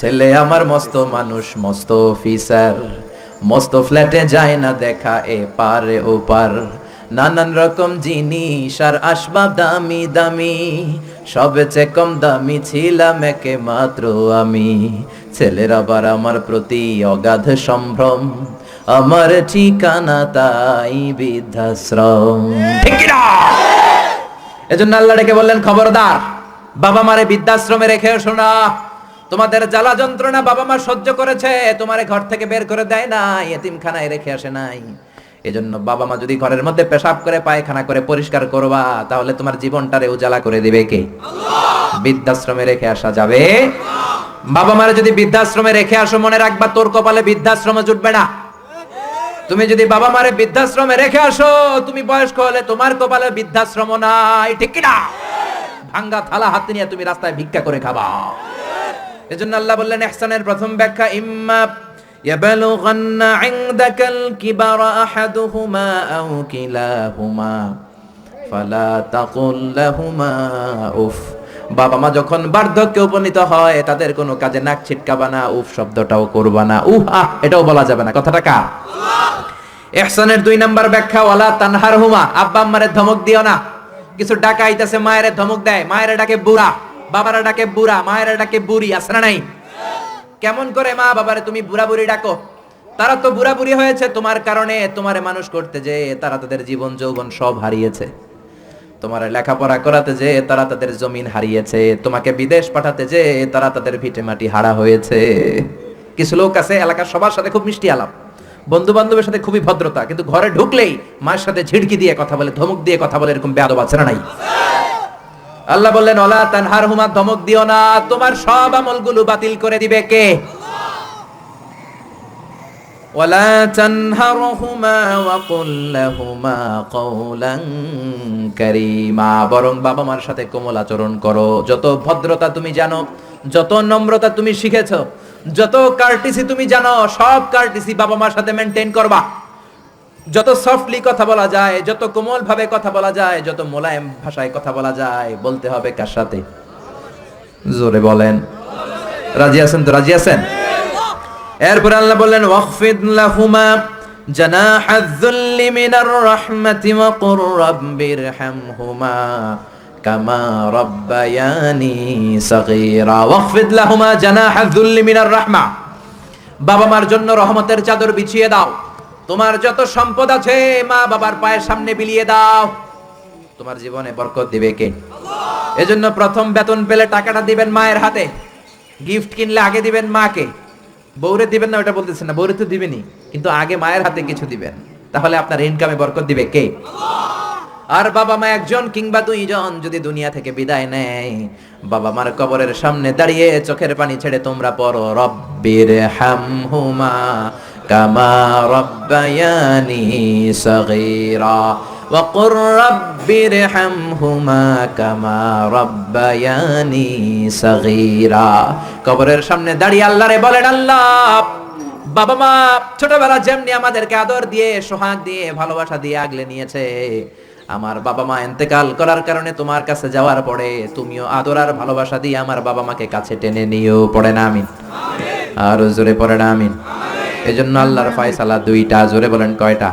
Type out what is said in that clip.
ছেলে আমার মস্ত মানুষ, মস্ত অফিসার, মস্ত ফ্ল্যাটে যায় না দেখা এ পারে ও পার, নানান রকম জিনিস আর আসবাব দামি দামি, সবচেয়ে কম দামি ছিলাম একে মাত্র আমি। ছেলের আবার আমার প্রতি অগাধ সম্ভ্রম, আমার ঠিকানা তাই বৃদ্ধাশ্রম। ঠিক কি না? এজন্য আল্লাহ ডেকে বললেন, খবরদার, বাবা মারে বৃদ্ধাশ্রমে রেখে এসো না। তোমাদের জ্বালা যন্ত্রণা বাবা মা সহ্য করেছে, তোমারে ঘর থেকে বের করে দেয় নাই, এতিমখানায় রেখে আসে নাই। এজন্য বাবা মা যদি ঘরের মধ্যে পেশাব করে পায়খানা করে পরিষ্কার করবা, তাহলে তোমার জীবনটারে উজালা করে দিবে কে? আল্লাহ। বৃদ্ধাশ্রমে রেখে আসা যাবে? বাবা মারে যদি বৃদ্ধাশ্রমে রেখে আসো, মনে রাখবা তোর কপালে বৃদ্ধাশ্রমে জুটবে না। তুমি যদি বাবা মারে বৃদ্ধাশ্রমে রেখে আসো, তুমি বয়স্ক হলে তোমার কপালে বৃদ্ধাশ্রম নাই। ঠিক কি না? ভাঙ্গা থালা হাতে নিয়ে তুমি রাস্তায় ভিক্ষা করে খাবা। এজন্য আল্লাহ বললেন, ইহসানের প্রথম ব্যাখ্যা, ইম্মা ইয়াবলুগান্না ইনদাকাল কিবারা আহাদুহুমা আও কিলাহুমা ফালা তাকুল লাহুমা উফ। বাবা মা যখন বার্ধক্যে উপনীত হয়, তাদের কোনো কাজে নাক ছিটকাবা না, উফ শব্দটাও করবা না, আহ এটাও বলা যাবে না। কথাটা কার? আল্লাহ। ইহসানের 2 নাম্বার ব্যাখ্যা, ওয়ালা তানহারহুমা, আব্বা আম্মারে ধমক দিও না। কিছু ডাকা আইতাছে, মায়েরে ধমক দেয়, মায়েরা ডাকে বুড়া, বাবারা ডাকে বুড়া, মায়েরা ডাকে বুড়ি, আছে না নাই? কেমন করে মা বাবারে তুমি বুড়া বুড়ি ডাকো? তারা তো বুড়া বুড়ি হয়েছে তোমার কারণে। তোমারে মানুষ করতে যে তারা তাদের জীবন যৌবন সব হারিয়েছে, তোমারে লেখাপড়া করাতে যে তারা তাদের জমিন হারিয়েছে, তোমাকে বিদেশ পাঠাতে যে তারা তাদের ভিটে মাটি হারা হয়েছে। কিছু লোক আছে এলাকার সবার সাথে খুব মিষ্টি আলাপ, বন্ধু বান্ধবের সাথে খুবই ভদ্রতা, কিন্তু ঘরে ঢুকলেই মায়ের সাথে ঝিড়কি দিয়ে কথা বলে, ধমক দিয়ে কথা বলে, এরকম বেয়াদব আছে না নাই? আল্লাহ বললেন, ওয়ালা তানহারহুমা, ধমক দিও না, তোমার সব আমলগুলো বাতিল করে দিবে কে? ওয়ালা তানহারহুমা ওয়া কুল লাহুমা কাওলান কারীমা, বরং বাবা মার সাথে কোমল আচরণ করো। যত ভদ্রতা তুমি জানো, যত নম্রতা তুমি শিখেছো, যত কার্টিসি তুমি জানো, সব কার্টিসি বাবা মার সাথে মেইনটেইন করবা। যত সফটলি কথা বলা যায়, যত কোমল ভাবে কথা বলা যায়, যত মোলায়েম ভাষায় কথা বলা যায়, বলতে হবে কার সাথে? জোরে বলেন, রাজি আছেন তো? রাজি আছেন? এরপর আল্লাহ বললেন, ওয়াখফিদ লাহুমা জানাহায যুল্লি মিনার রাহমাতি ওয়া কুর রাব্বিরহামহুমা কামা রাব্বায়ানি সাগীরা। ওয়াখফিদ লাহুমা জানাহায যুল্লি মিনার রাহমা, বাবা মার জন্য রহমতের চাদর বিছিয়ে দাও। তোমার যত সম্পদ আছে মা বাবার পায়ের সামনে বিলিয়ে দাও, তোমার জীবনে বরকত দিবে কে? আল্লাহ। এজন্য প্রথম বেতন পেলে টাকাটা দিবেন মায়ের হাতে, গিফট কিনলে আগে দিবেন মাকে। বউরে দিবেন না ওটা বলতেছেন না, বউরে তো দিবেনই, কিন্তু আগে মায়ের হাতে কিছু দিবেন, তাহলে আপনার ইনকামে বরকত দিবে কে? আল্লাহ। আর বাবা মা একজন কিংবা 2 জন যদি দুনিয়া থেকে বিদায় নেয়, বাবা মার কবরের সামনে দাঁড়িয়ে চোখের পানি ছেড়ে তোমরা পড়ো, রব্বিরহামহুমা কামা রাব্বায়ানি সাগীরা ওয়া কুর রাব্বিরহামহুমা কামা রাব্বায়ানি সাগীরা। কবরের সামনে দাঁড়িয়ে আল্লাহরে বলেন, আল্লাহ, বাবা মা ছোটবেলা যেমনি আমাদেরকে আদর দিয়ে, সোহাগ দিয়ে, ভালোবাসা দিয়ে আগলে নিয়েছে, আমার বাবা মা ইন্তেকাল করার কারণে তোমার কাছে যাওয়ার পরে তুমিও আদর আর ভালোবাসা দিয়ে আমার বাবা মাকে কাছে টেনে নিও। পড়ে না আমিন? আর জোরে পড়ে না আমিন? এজন্য আল্লাহর ফয়সালা 2টা, জোরে বলেন কয়টা?